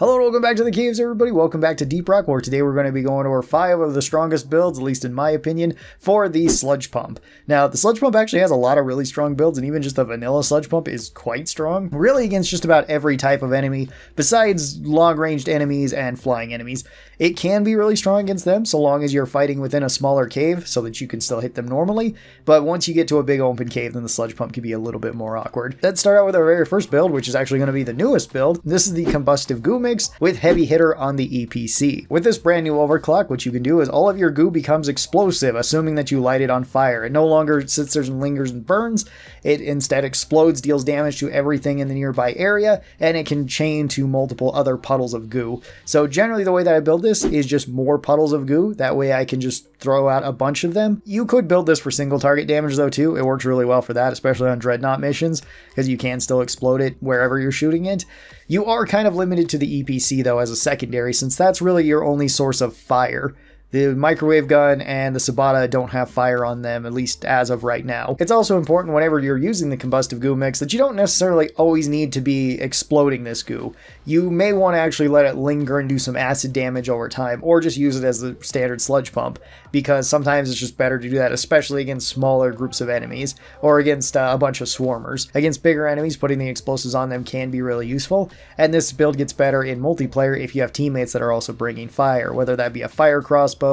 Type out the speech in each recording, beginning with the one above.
Hello and welcome back to the caves, everybody. Welcome back to Deep Rock, where today we're going to be going over 5 of the strongest builds, at least in my opinion, for the Sludge Pump. Now, the Sludge Pump actually has a lot of really strong builds, and even just the vanilla Sludge Pump is quite strong, really against just about every type of enemy, besides long-ranged enemies and flying enemies. It can be really strong against them, so long as you're fighting within a smaller cave, so that you can still hit them normally, but once you get to a big open cave, then the Sludge Pump can be a little bit more awkward. Let's start out with our very first build, which is actually going to be the newest build. This is the Combustive Goo mix with Heavy Hitter on the EPC. With this brand new overclock, what you can do is all of your goo becomes explosive, assuming that you light it on fire. It no longer sits there and lingers and burns. It instead explodes, deals damage to everything in the nearby area, and it can chain to multiple other puddles of goo. So generally the way that I build this is just more puddles of goo. That way I can just throw out a bunch of them. You could build this for single target damage though too. It works really well for that, especially on Dreadnought missions, because you can still explode it wherever you're shooting it. You are kind of limited to the EPC though as a secondary, since that's really your only source of fire. The microwave gun and the Sabata don't have fire on them, at least as of right now. It's also important whenever you're using the combustive goo mix that you don't necessarily always need to be exploding this goo. You may want to actually let it linger and do some acid damage over time, or just use it as the standard sludge pump, because sometimes it's just better to do that, especially against smaller groups of enemies, or against a bunch of swarmers. Against bigger enemies, putting the explosives on them can be really useful, and this build gets better in multiplayer if you have teammates that are also bringing fire, whether that be a fire crossbow,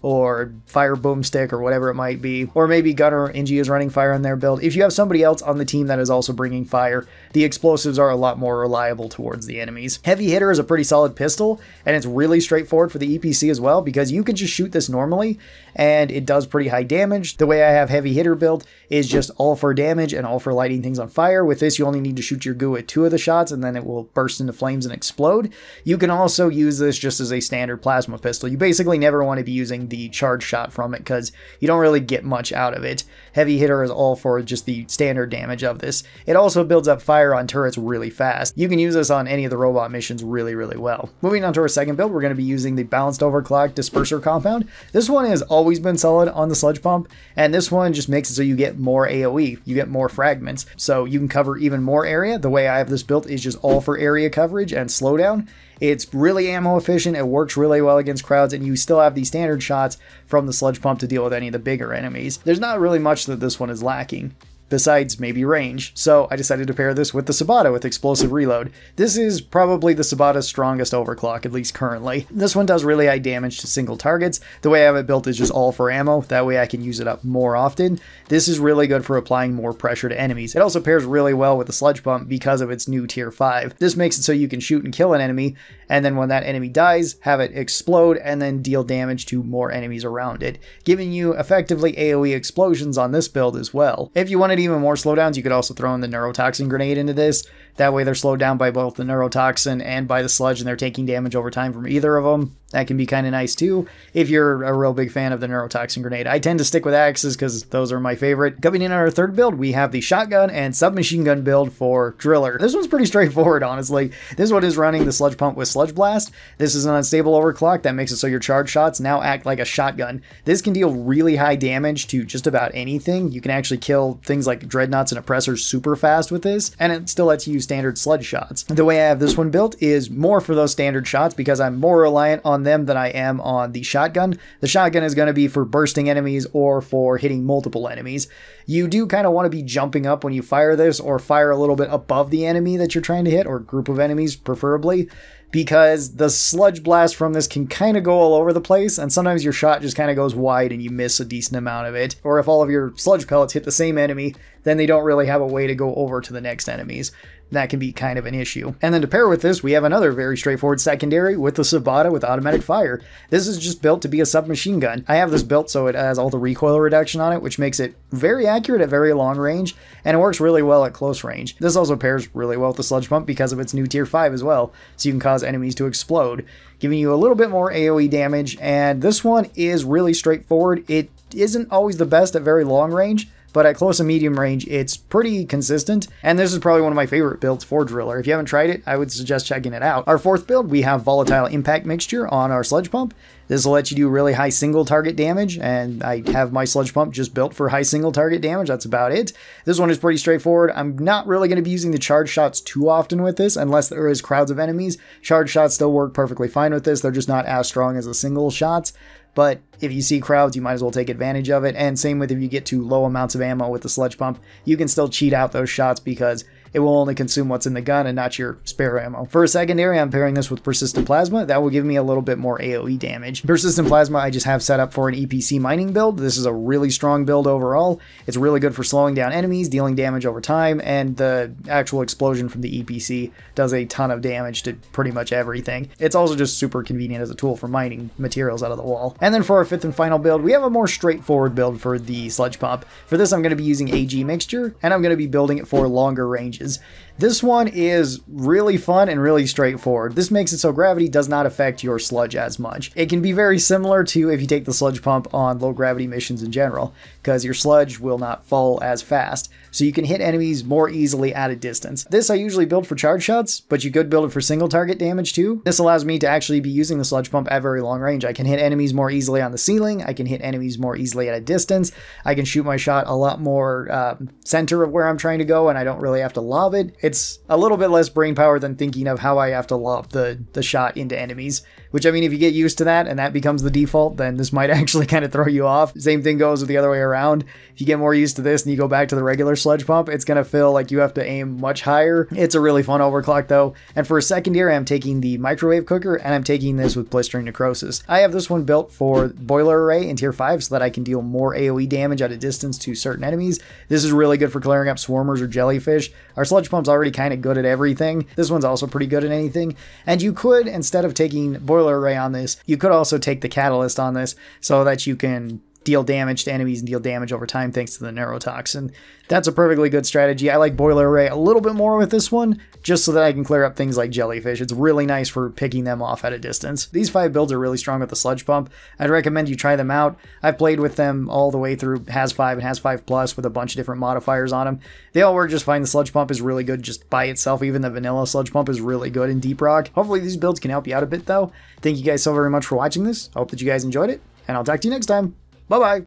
or fire boomstick, or whatever it might be, or maybe Gunner or Inji is running fire on their build. If you have somebody else on the team that is also bringing fire, the explosives are a lot more reliable towards the enemies. Heavy Hitter is a pretty solid pistol, and it's really straightforward for the EPC as well, because you can just shoot this normally, and it does pretty high damage. The way I have Heavy Hitter built is just all for damage and all for lighting things on fire. With this, you only need to shoot your goo at 2 of the shots, and then it will burst into flames and explode. You can also use this just as a standard plasma pistol. You basically never want to be using the charge shot from it, because you don't really get much out of it. Heavy Hitter is all for just the standard damage of this. It also builds up fire on turrets really fast. You can use this on any of the robot missions really well. Moving on to our second build, we're going to be using the balanced overclock Disperser Compound. This one has always been solid on the Sludge Pump, and this one just makes it so you get more AoE, you get more fragments, so you can cover even more area. The way I have this built is just all for area coverage and slowdown. It's really ammo efficient, it works really well against crowds, and you still have the standard shots from the Sludge Pump to deal with any of the bigger enemies. There's not really much that this one is lacking, besides maybe range, so I decided to pair this with the Sabata with explosive reload. This is probably the Sabata's strongest overclock, at least currently. This one does really high damage to single targets. The way I have it built is just all for ammo, that way I can use it up more often. This is really good for applying more pressure to enemies. It also pairs really well with the Sludge Pump because of its new tier 5. This makes it so you can shoot and kill an enemy, and then when that enemy dies, have it explode and then deal damage to more enemies around it, giving you effectively AoE explosions on this build as well. If you wanted even more slowdowns, you could also throw in the neurotoxin grenade into this. That way they're slowed down by both the neurotoxin and by the sludge, and they're taking damage over time from either of them. That can be kind of nice too, if you're a real big fan of the neurotoxin grenade. I tend to stick with axes because those are my favorite. Coming in on our third build, we have the shotgun and submachine gun build for Driller. This one's pretty straightforward, honestly. This one is running the Sludge Pump with Sludge Blast. This is an unstable overclock that makes it so your charge shots now act like a shotgun. This can deal really high damage to just about anything. You can actually kill things like dreadnoughts and oppressors super fast with this, and it still lets you use standard sludge shots. The way I have this one built is more for those standard shots, because I'm more reliant on them than I am on the shotgun. The shotgun is going to be for bursting enemies or for hitting multiple enemies. You do kind of want to be jumping up when you fire this, or fire a little bit above the enemy that you're trying to hit, or group of enemies preferably, because the sludge blast from this can kind of go all over the place, and sometimes your shot just kind of goes wide and you miss a decent amount of it. Or if all of your sludge pellets hit the same enemy, then they don't really have a way to go over to the next enemies. That can be kind of an issue. And then to pair with this, we have another very straightforward secondary with the Sabata with automatic fire. This is just built to be a submachine gun. I have this built so it has all the recoil reduction on it, which makes it very accurate at very long range, and it works really well at close range. This also pairs really well with the Sludge Pump because of its new tier 5 as well, so you can cause enemies to explode, giving you a little bit more AoE damage. And this one is really straightforward. It isn't always the best at very long range, but at close and medium range, it's pretty consistent, and this is probably one of my favorite builds for Driller. If you haven't tried it, I would suggest checking it out. Our fourth build, we have Volatile Impact Mixture on our Sludge Pump. This will let you do really high single target damage, and I have my Sludge Pump just built for high single target damage. That's about it. This one is pretty straightforward. I'm not really going to be using the charge shots too often with this unless there is crowds of enemies. Charge shots still work perfectly fine with this. They're just not as strong as the single shots. But if you see crowds, you might as well take advantage of it. And same with if you get to low amounts of ammo with the Sludge Pump, you can still cheat out those shots because it will only consume what's in the gun and not your spare ammo. For a secondary, I'm pairing this with Persistent Plasma. That will give me a little bit more AoE damage. Persistent Plasma I just have set up for an EPC mining build. This is a really strong build overall. It's really good for slowing down enemies, dealing damage over time, and the actual explosion from the EPC does a ton of damage to pretty much everything. It's also just super convenient as a tool for mining materials out of the wall. And then for our fifth and final build, we have a more straightforward build for the Sludge Pump. For this, I'm going to be using AG Mixture, and I'm going to be building it for longer ranges. This one is really fun and really straightforward. This makes it so gravity does not affect your sludge as much. It can be very similar to if you take the Sludge Pump on low gravity missions in general, because your sludge will not fall as fast, so you can hit enemies more easily at a distance. This I usually build for charge shots, but you could build it for single target damage too. This allows me to actually be using the Sludge Pump at very long range. I can hit enemies more easily on the ceiling, I can hit enemies more easily at a distance, I can shoot my shot a lot more center of where I'm trying to go, and I don't really have to lob it. It's a little bit less brain power than thinking of how I have to lob the shot into enemies, which, I mean, if you get used to that and that becomes the default, then this might actually kind of throw you off. Same thing goes with the other way around. If you get more used to this and you go back to the regular Sludge Pump, it's going to feel like you have to aim much higher. It's a really fun overclock though. And for a secondary, I'm taking the Microwave Cooker, and I'm taking this with Blistering Necrosis. I have this one built for Boiler Array in Tier 5 so that I can deal more AoE damage at a distance to certain enemies. This is really good for clearing up swarmers or jellyfish. Our Sludge Pump's already kind of good at everything. This one's also pretty good at anything. And you could, instead of taking Boiler Array on this, you could also take the Catalyst on this so that you can deal damage to enemies and deal damage over time thanks to the neurotoxin. That's a perfectly good strategy. I like Boiler Array a little bit more with this one, just so that I can clear up things like jellyfish. It's really nice for picking them off at a distance. These 5 builds are really strong with the Sludge Pump. I'd recommend you try them out. I've played with them all the way through Has 5 and Has 5 Plus with a bunch of different modifiers on them. They all work just fine. The Sludge Pump is really good just by itself. Even the vanilla Sludge Pump is really good in Deep Rock. Hopefully these builds can help you out a bit though. Thank you guys so very much for watching this. I hope that you guys enjoyed it, and I'll talk to you next time. Bye-bye!